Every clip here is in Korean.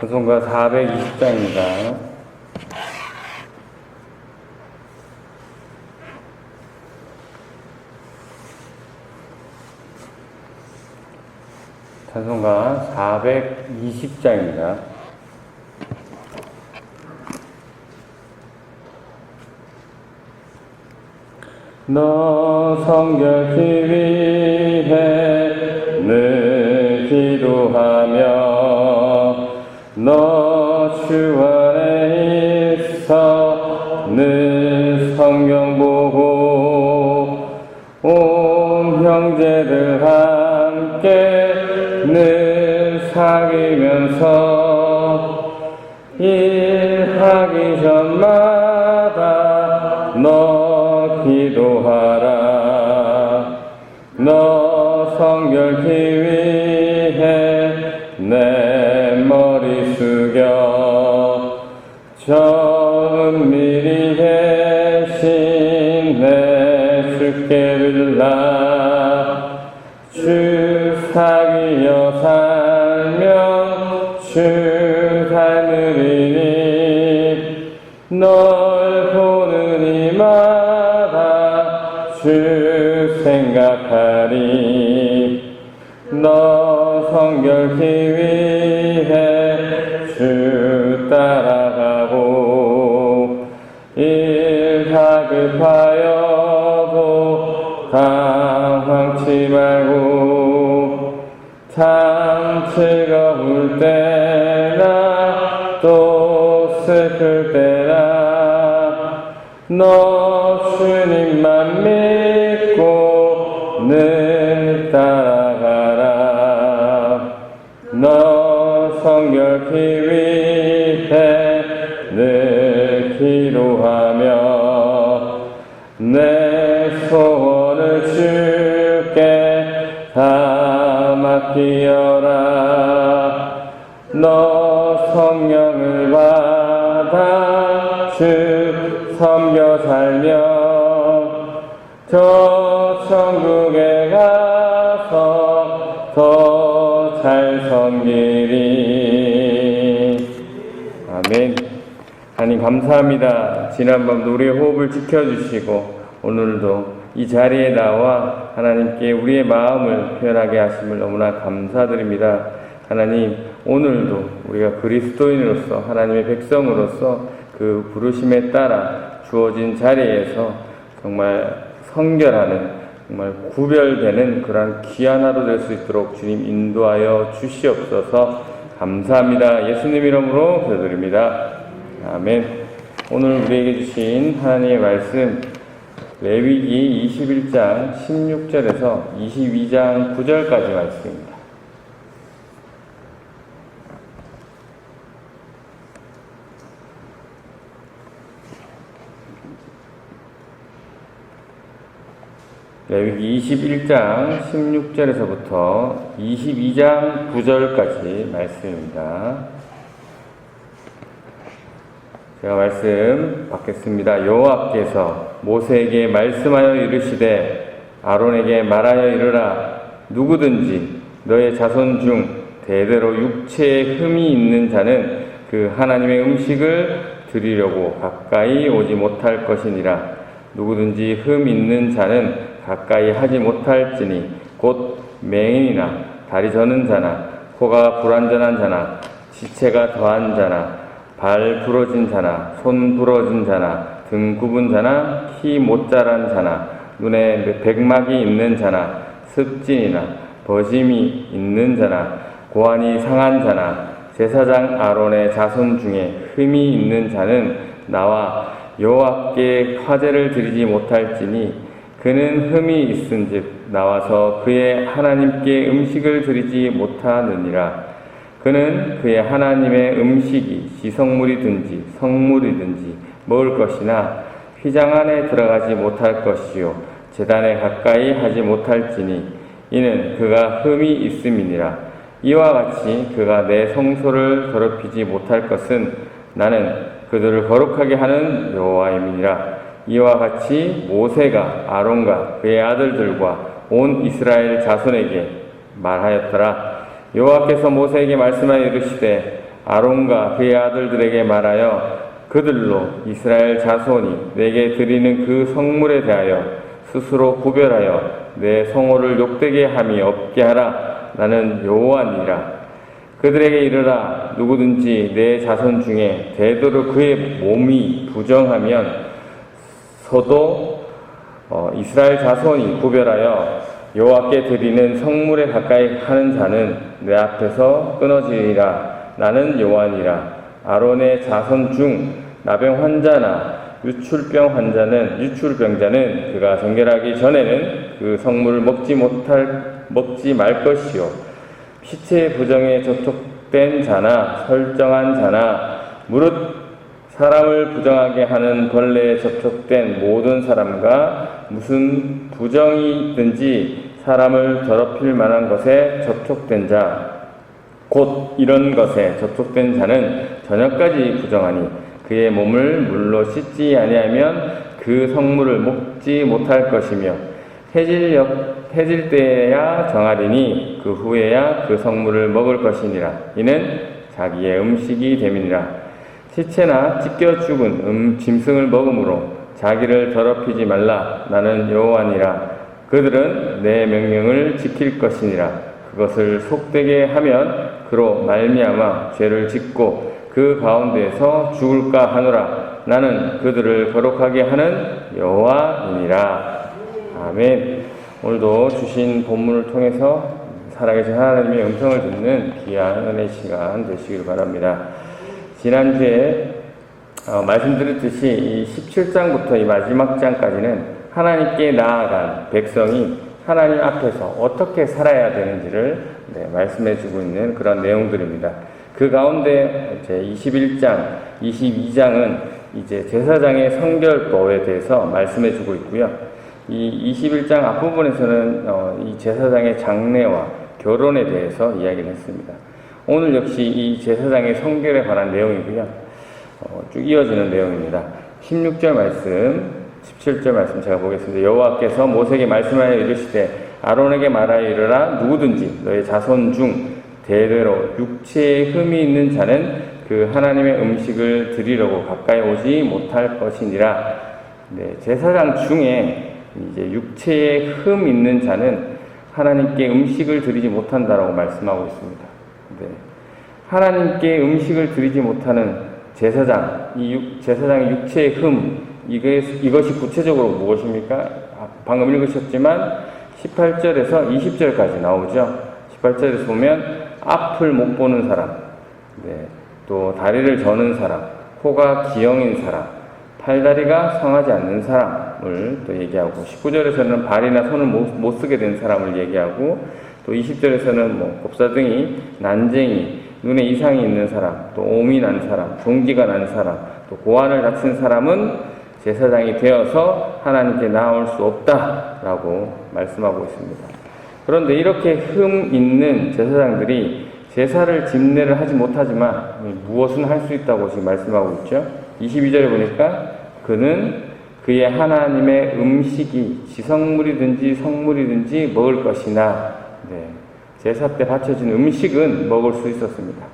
찬송가 420장입니다. 찬송가 420장입니다. 너 성결히 위해 늘 기도하며 너 주 안에 있어 늘 성경 보고 온 형제들 함께 늘 사귀면서 일하기 전마다 너 기도하라. 너 성결히 위해 내 머리 숙여 저 은밀히 계신 내 주께 빌라. 주 사귀어 살면 주 닮으리니 널 보는 이마다 주 생각하리. 너 성결히 위해 주 따라가고 일 다급하여도 당황치 말고 참 즐거울 때나 또 슬플 때나 너 주님만 믿고 늘 따라가라. 너 성결히 위해 늘 기도하며 내 소원을 주께 다 맡기어라. 너 성령을 받아 주 섬겨 살며 저 천국에 가서 더 잘 섬기리. 아멘. 하나님 감사합니다. 지난밤도 우리의 호흡을 지켜주시고 오늘도 이 자리에 나와 하나님께 우리의 마음을 표현하게 하심을 너무나 감사드립니다. 하나님, 오늘도 우리가 그리스도인으로서 하나님의 백성으로서 그 부르심에 따라 주어진 자리에서 정말 성결하는, 정말 구별되는 그러한 귀한 하루 될 수 있도록 주님 인도하여 주시옵소서. 감사합니다. 예수님 이름으로 기도드립니다. 아멘. 오늘 우리에게 주신 하나님의 말씀 레위기 21장 16절에서 22장 9절까지 말씀입니다. 레위기 21장 16절에서부터 22장 9절까지 말씀입니다. 제가 말씀 받겠습니다. 여호와께서 모세에게 말씀하여 이르시되 아론에게 말하여 이르라. 누구든지 너의 자손 중 대대로 육체에 흠이 있는 자는 그 하나님의 음식을 드리려고 가까이 오지 못할 것이니라. 누구든지 흠 있는 자는 가까이 하지 못할지니 곧 맹인이나 다리 저는 자나 코가 불완전한 자나 지체가 더한 자나 발 부러진 자나 손 부러진 자나 등 굽은 자나 키 못 자란 자나 눈에 백막이 있는 자나 습진이나 버짐이 있는 자나 고환이 상한 자나 제사장 아론의 자손 중에 흠이 있는 자는 나와 여호와께 화제를 드리지 못할지니 그는 흠이 있은즉 나와서 그의 하나님께 음식을 드리지 못하느니라. 그는 그의 하나님의 음식이 지성물이든지 성물이든지 먹을 것이나 휘장 안에 들어가지 못할 것이요 제단에 가까이 하지 못할지니 이는 그가 흠이 있음이니라. 이와 같이 그가 내 성소를 더럽히지 못할 것은 나는 그들을 거룩하게 하는 여호와임이니라. 이와 같이 모세가 아론과 그의 아들들과 온 이스라엘 자손에게 말하였더라. 여호와께서 모세에게 말씀하여 이르시되 아론과 그의 아들들에게 말하여 그들로 이스라엘 자손이 내게 드리는 그 성물에 대하여 스스로 구별하여 내 성호를 욕되게 함이 없게 하라. 나는 여호와니라. 그들에게 이르라. 누구든지 내 자손 중에 대대로 그의 몸이 부정하면 서도 이스라엘 자손이 구별하여 여호와께 드리는 성물에 가까이 하는 자는 내 앞에서 끊어지리라. 나는 여호와니라. 아론의 자손 중 나병 환자나 유출병자는 그가 정결하기 전에는 그 성물을 먹지 말 것이요. 시체 부정에 접촉된 자나 설정한 자나 무릇 사람을 부정하게 하는 벌레에 접촉된 모든 사람과 무슨 부정이 있든지 사람을 더럽힐 만한 것에 접촉된 자, 곧 이런 것에 접촉된 자는 저녁까지 부정하니 그의 몸을 물로 씻지 아니하면 그 성물을 먹지 못할 것이며 해질 때야 정하리니 그 후에야 그 성물을 먹을 것이니라. 이는 자기의 음식이 됨이니라. 시체나 찢겨 죽은 짐승을 먹음으로 자기를 더럽히지 말라. 나는 여호와니라. 그들은 내 명령을 지킬 것이니라. 그것을 속되게 하면 그로 말미암아 죄를 짓고 그 가운데에서 죽을까 하노라. 나는 그들을 거룩하게 하는 여호와이니라. 아멘. 오늘도 주신 본문을 통해서 살아계신 하나님의 음성을 듣는 귀한 은혜 시간 되시길 바랍니다. 지난주에 말씀드렸듯이 이 17장부터 이 마지막 장까지는 하나님께 나아간 백성이 하나님 앞에서 어떻게 살아야 되는지를 말씀해주고 있는 그런 내용들입니다. 그 가운데 이제 21장, 22장은 이제 제사장의 성결법에 대해서 말씀해주고 있고요. 이 21장 앞부분에서는 이 제사장의 장례와 결혼에 대해서 이야기를 했습니다. 오늘 역시 이 제사장의 성결에 관한 내용이고요. 쭉 이어지는 내용입니다. 16절 말씀, 17절 말씀 제가 보겠습니다. 여호와께서 모세에게 말씀하여 이르시되 아론에게 말하여 이르라. 누구든지 너의 자손 중 대대로 육체에 흠이 있는 자는 그 하나님의 음식을 드리려고 가까이 오지 못할 것이니라. 제사장 중에 이제 육체에 흠 있는 자는 하나님께 음식을 드리지 못한다라고 말씀하고 있습니다. 하나님께 음식을 드리지 못하는 제사장, 제사장의 육체의 흠, 이것이 구체적으로 무엇입니까? 방금 읽으셨지만 18절에서 20절까지 나오죠. 18절에서 보면 앞을 못 보는 사람, 또 다리를 저는 사람, 코가 기형인 사람, 팔다리가 성하지 않는 사람을 또 얘기하고, 19절에서는 발이나 손을 못 쓰게 된 사람을 얘기하고, 또 20절에서는 곱사등이, 난쟁이, 눈에 이상이 있는 사람, 또 오미 난 사람, 종기가 난 사람, 또 고환을 다친 사람은 제사장이 되어서 하나님께 나올 수 없다라고 말씀하고 있습니다. 그런데 이렇게 흠 있는 제사장들이 제사를 집례를 하지 못하지만 무엇은 할 수 있다고 지금 말씀하고 있죠. 22절에 보니까 그는 그의 하나님의 음식이 지성물이든지 성물이든지 먹을 것이나, 제사 때 바쳐진 음식은 먹을 수 있었습니다.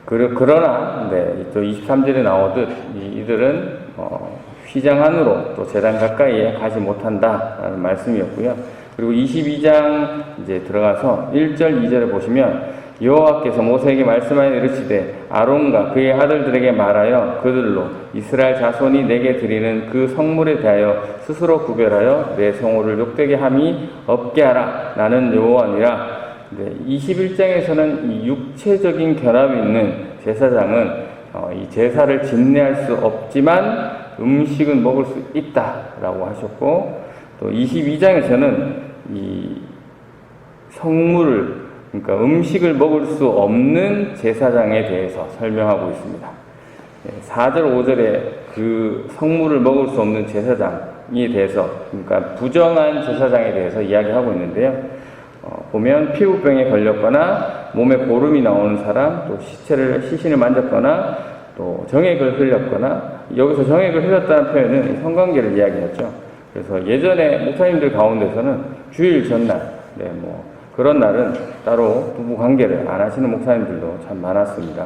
그러나 또 23절에 나오듯 이들은 휘장 안으로 또 제단 가까이에 가지 못한다라는 말씀이었고요. 그리고 22장 이제 들어가서 1절, 2절에 보시면 여호와께서 모세에게 말씀하여 이르시되 아론과 그의 아들들에게 말하여 그들로 이스라엘 자손이 내게 드리는 그 성물에 대하여 스스로 구별하여 내 성호를 욕되게 함이 없게 하라. 나는 여호와니라. 21장에서는 이 육체적인 결합이 있는 제사장은 이 제사를 집례할 수 없지만 음식은 먹을 수 있다라고 하셨고, 또 22장에서는 이 성물을, 그러니까 음식을 먹을 수 없는 제사장에 대해서 설명하고 있습니다. 4절, 5절에 그 성물을 먹을 수 없는 제사장에 대해서, 그러니까 부정한 제사장에 대해서 이야기하고 있는데요. 보면 피부병에 걸렸거나 몸에 고름이 나오는 사람, 또 시신을 만졌거나 또 정액을 흘렸거나, 여기서 정액을 흘렸다는 표현은 성관계를 이야기하죠. 그래서 예전에 목사님들 가운데서는 주일 전날, 그런 날은 따로 부부 관계를 안 하시는 목사님들도 참 많았습니다.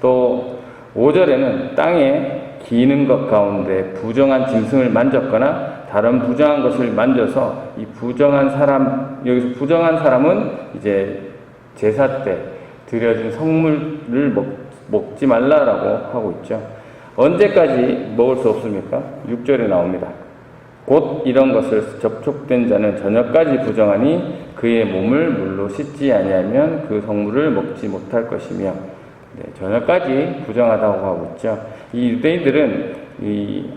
또 5절에는 땅에 기는 것 가운데 부정한 짐승을 만졌거나 다른 부정한 것을 만져서 이 부정한 사람, 여기서 부정한 사람은 이제 제사 때 드려진 성물을 먹지 말라라고 하고 있죠. 언제까지 먹을 수 없습니까? 6절에 나옵니다. 곧 이런 것을 접촉된 자는 저녁까지 부정하니 그의 몸을 물로 씻지 아니하면 그 성물을 먹지 못할 것이며, 저녁까지 부정하다고 하고 있죠. 이 유대인들은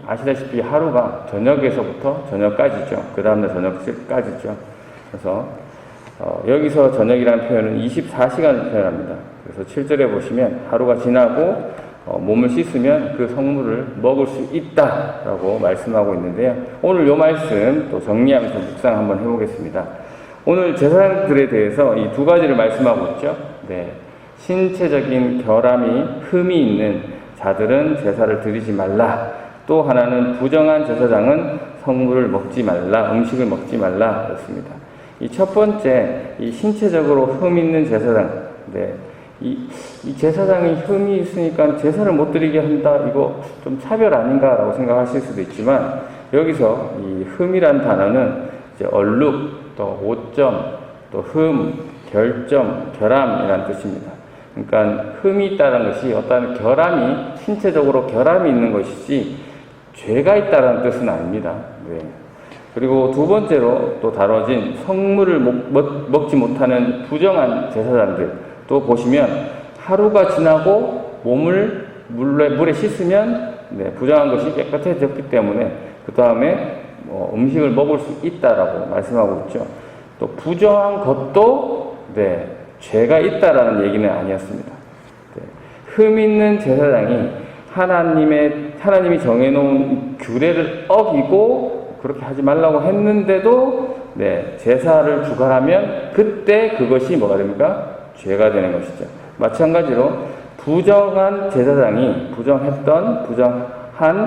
아시다시피 하루가 저녁에서부터 저녁까지죠. 그 다음날 저녁까지죠. 그래서 여기서 저녁이라는 표현은 24시간을 표현합니다. 그래서 7절에 보시면 하루가 지나고 몸을 씻으면 그 성물을 먹을 수 있다라고 말씀하고 있는데요. 오늘 이 말씀 또 정리하면서 묵상 한번 해보겠습니다. 오늘 제사장들에 대해서 이 두 가지를 말씀하고 있죠. 신체적인 결함이 흠이 있는 자들은 제사를 드리지 말라. 또 하나는 부정한 제사장은 성물을 먹지 말라, 음식을 먹지 말라 그렇습니다. 이 첫 번째, 이 신체적으로 흠 있는 제사장, 이 제사장이 흠이 있으니까 제사를 못 드리게 한다, 이거 좀 차별 아닌가라고 생각하실 수도 있지만, 여기서 이 흠이란 단어는 이제 얼룩, 또 오점, 또 흠, 결점, 결함이라는 뜻입니다. 그러니까 흠이 있다는 것이 어떤 결함이, 신체적으로 결함이 있는 것이지 죄가 있다는 뜻은 아닙니다. 그리고 두 번째로 또 다뤄진 성물을 먹지 못하는 부정한 제사장들, 또 보시면 하루가 지나고 몸을 물에 씻으면 부정한 것이 깨끗해졌기 때문에 그 다음에 음식을 먹을 수 있다라고 말씀하고 있죠. 또 부정한 것도 죄가 있다라는 얘기는 아니었습니다. 흠 있는 제사장이 하나님이 정해놓은 규례를 어기고 그렇게 하지 말라고 했는데도 제사를 주관하면 그때 그것이 뭐가 됩니까? 죄가 되는 것이죠. 마찬가지로 부정한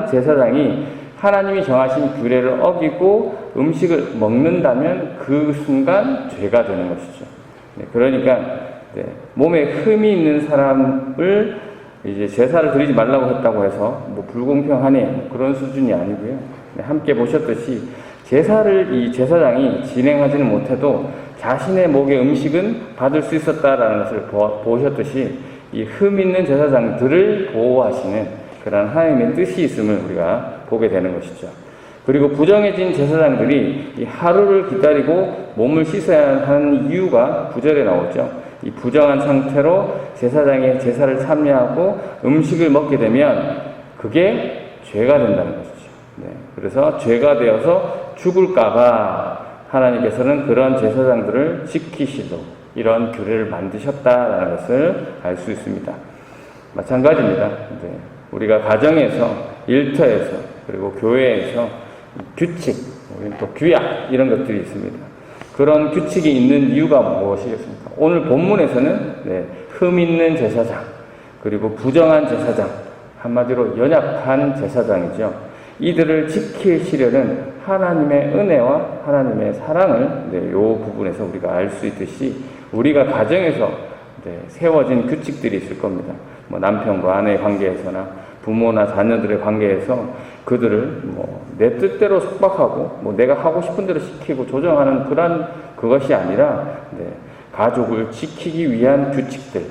제사장이 하나님이 정하신 규례를 어기고 음식을 먹는다면 그 순간 죄가 되는 것이죠. 그러니까 몸에 흠이 있는 사람을 이제 제사를 드리지 말라고 했다고 해서 불공평하네 그런 수준이 아니고요. 함께 보셨듯이 제사를 이 제사장이 진행하지는 못해도 자신의 목의 음식은 받을 수 있었다라는 것을 보셨듯이 이 흠 있는 제사장들을 보호하시는 그런 하나님의 뜻이 있음을 우리가 보게 되는 것이죠. 그리고 부정해진 제사장들이 이 하루를 기다리고 몸을 씻어야 하는 이유가 9절에 나오죠. 이 부정한 상태로 제사장의 제사를 참여하고 음식을 먹게 되면 그게 죄가 된다는 것이죠. 그래서 죄가 되어서 죽을까봐 하나님께서는 그런 제사장들을 지키시도록 이런 규례를 만드셨다라는 것을 알 수 있습니다. 마찬가지입니다. 우리가 가정에서, 일터에서, 그리고 교회에서 규칙, 또 규약 이런 것들이 있습니다. 그런 규칙이 있는 이유가 무엇이겠습니까? 오늘 본문에서는 흠 있는 제사장, 그리고 부정한 제사장, 한마디로 연약한 제사장이죠. 이들을 지키시려는 하나님의 은혜와 하나님의 사랑을 이 부분에서 우리가 알 수 있듯이 우리가 가정에서 세워진 규칙들이 있을 겁니다. 남편과 아내의 관계에서나 부모나 자녀들의 관계에서 그들을 내 뜻대로 속박하고 내가 하고 싶은 대로 시키고 조정하는 그것이 아니라 가족을 지키기 위한 규칙들,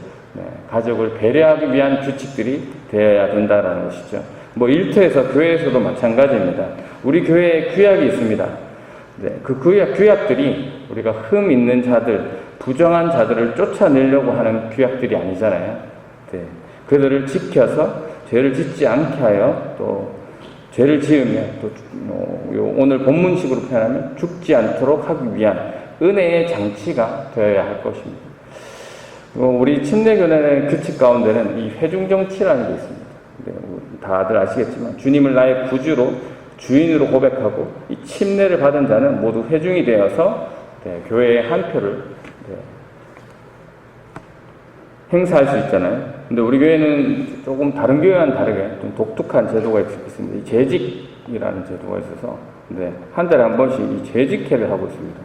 가족을 배려하기 위한 규칙들이 되어야 된다는 것이죠. 일터에서 교회에서도 마찬가지입니다. 우리 교회에 규약이 있습니다. 그 규약들이 우리가 흠 있는 자들, 부정한 자들을 쫓아내려고 하는 규약들이 아니잖아요. 그들을 지켜서 죄를 짓지 않게 하여 또 죄를 지으면 또 오늘 본문식으로 표현하면 죽지 않도록 하기 위한 은혜의 장치가 되어야 할 것입니다. 우리 침례교단의 규칙 가운데는 이 회중정치라는 게 있습니다. 다들 아시겠지만 주님을 나의 구주로 주인으로 고백하고 이 침례를 받은 자는 모두 회중이 되어서 교회의 한 표를 행사할 수 있잖아요. 근데 우리 교회는 조금 다른 교회와는 다르게 좀 독특한 제도가 있습니다. 이 재직이라는 제도가 있어서 한 달에 한 번씩 이 재직회를 하고 있습니다.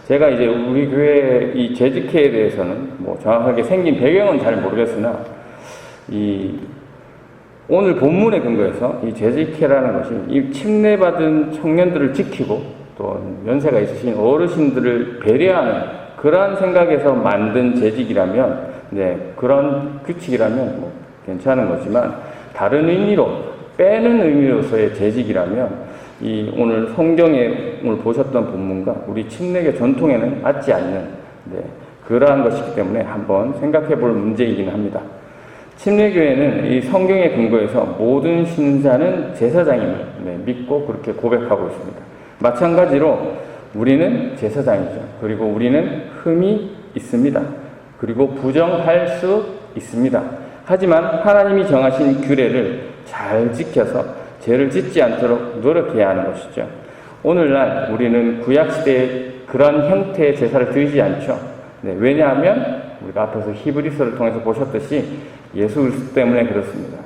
제가 이제 우리 교회 이 재직회에 대해서는 뭐 정확하게 생긴 배경은 잘 모르겠으나 오늘 본문에 근거해서 이 재직회라는 것이 이 침례받은 청년들을 지키고 또 연세가 있으신 어르신들을 배려하는 그러한 생각에서 만든 재직이라면, 네, 그런 규칙이라면 뭐 괜찮은 거지만, 다른 의미로 빼는 의미로서의 재직이라면 이 오늘 성경에 오늘 보셨던 본문과 우리 침례교 전통에는 맞지 않는, 네, 그러한 것이기 때문에 한번 생각해 볼 문제이긴 합니다. 침례교회는 이 성경에 근거해서 모든 신자는 제사장임을, 네, 믿고 그렇게 고백하고 있습니다. 마찬가지로 우리는 제사장이죠. 그리고 우리는 흠이 있습니다. 그리고 부정할 수 있습니다. 하지만 하나님이 정하신 규례를 잘 지켜서 죄를 짓지 않도록 노력해야 하는 것이죠. 오늘날 우리는 구약시대에 그런 형태의 제사를 드리지 않죠. 네, 왜냐하면 우리가 앞에서 히브리서를 통해서 보셨듯이 예수 그리스도 때문에 그렇습니다.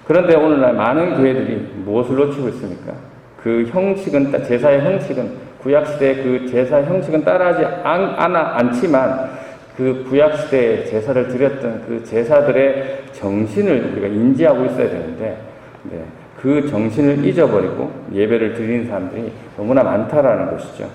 그런데 오늘날 많은 교회들이 무엇을 놓치고 있습니까? 그 형식은, 제사의 형식은, 구약시대의 그 제사 형식은 따라하지 않지만 그 구약시대에 제사를 드렸던 그 제사들의 정신을 우리가 인지하고 있어야 되는데, 네, 그 정신을 잊어버리고 예배를 드리는 사람들이 너무나 많다라는 것이죠.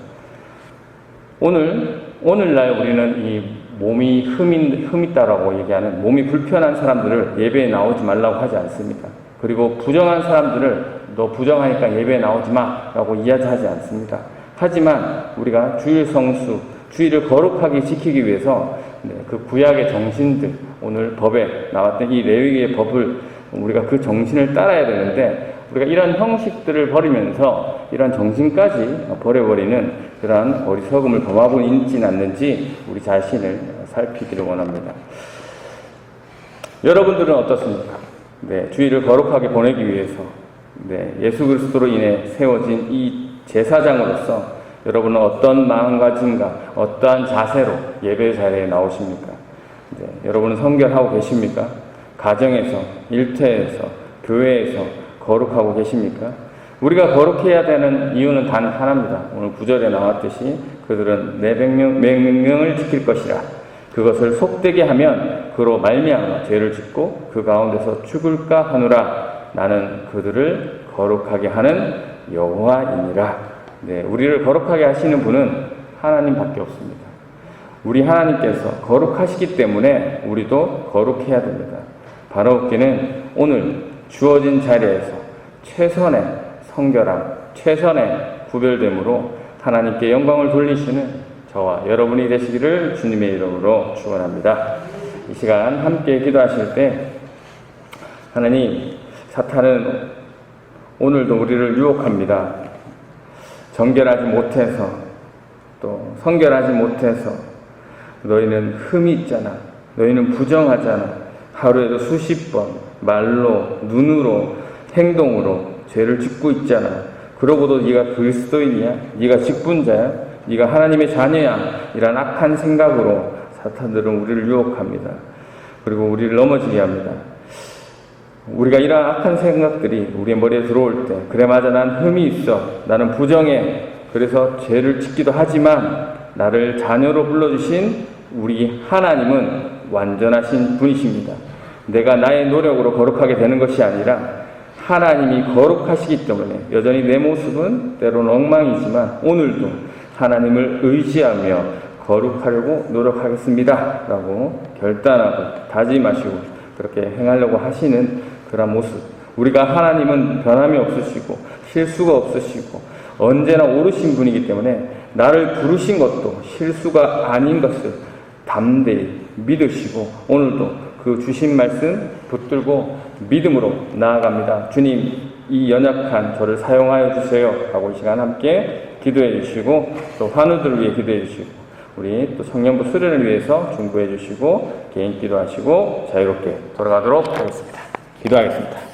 오늘날 우리는 이 몸이 흠 있다라고 얘기하는 몸이 불편한 사람들을 예배에 나오지 말라고 하지 않습니다. 그리고 부정한 사람들을 너 부정하니까 예배에 나오지 마라고 이야기하지 않습니다. 하지만 우리가 주일 성수, 주일을 거룩하게 지키기 위해서, 네, 그 구약의 정신들, 오늘 법에 나왔던 이 레위기의 법을 우리가 그 정신을 따라야 되는데, 우리가 이런 형식들을 버리면서 이런 정신까지 버려버리는 그러한 어리석음을 범하고 있지는 않는지 우리 자신을 살피기를 원합니다. 여러분들은 어떻습니까? 네, 주일을 거룩하게 보내기 위해서, 네, 예수 그리스도로 인해 세워진 이 제사장으로서 여러분은 어떤 마음가짐과 어떠한 자세로 예배 자리에 나오십니까? 네, 여러분은 성결하고 계십니까? 가정에서, 일터에서, 교회에서 거룩하고 계십니까? 우리가 거룩해야 되는 이유는 단 하나입니다. 오늘 9절에 나왔듯이 그들은 내 명령을 지킬 것이라. 그것을 속되게 하면 그로 말미암아 죄를 짓고 그 가운데서 죽을까 하노라. 나는 그들을 거룩하게 하는 여호와이니라. 네, 우리를 거룩하게 하시는 분은 하나님밖에 없습니다. 우리 하나님께서 거룩하시기 때문에 우리도 거룩해야 됩니다. 바라옵기는 오늘 주어진 자리에서 최선의 성결함, 최선의 구별됨으로 하나님께 영광을 돌리시는 저와 여러분이 되시기를 주님의 이름으로 축원합니다. 이 시간 함께 기도하실 때, 하나님, 사탄은 오늘도 우리를 유혹합니다. 정결하지 못해서, 또 성결하지 못해서 너희는 흠이 있잖아, 너희는 부정하잖아, 하루에도 수십 번 말로, 눈으로, 행동으로 죄를 짓고 있잖아. 그러고도 네가 그리스도인이야? 네가 직분자야? 네가 하나님의 자녀야? 이런 악한 생각으로 사탄들은 우리를 유혹합니다. 그리고 우리를 넘어지게 합니다. 우리가 이런 악한 생각들이 우리의 머리에 들어올 때, 그래 맞아, 난 흠이 있어, 나는 부정해, 그래서 죄를 짓기도 하지만 나를 자녀로 불러주신 우리 하나님은 완전하신 분이십니다. 내가 나의 노력으로 거룩하게 되는 것이 아니라 하나님이 거룩하시기 때문에 여전히 내 모습은 때로는 엉망이지만 오늘도 하나님을 의지하며 거룩하려고 노력하겠습니다 라고 결단하고 다짐하시고 그렇게 행하려고 하시는 그런 모습, 우리가 하나님은 변함이 없으시고 실수가 없으시고 언제나 옳으신 분이기 때문에 나를 부르신 것도 실수가 아닌 것을 담대히 믿으시고 오늘도 그 주신 말씀 붙들고 믿음으로 나아갑니다. 주님, 이 연약한 저를 사용하여 주세요 하고 이 시간 함께 기도해 주시고, 또 환우들을 위해 기도해 주시고, 우리 또 청년부 수련을 위해서 중보해 주시고, 개인 기도하시고 자유롭게 돌아가도록 하겠습니다. 기도하겠습니다.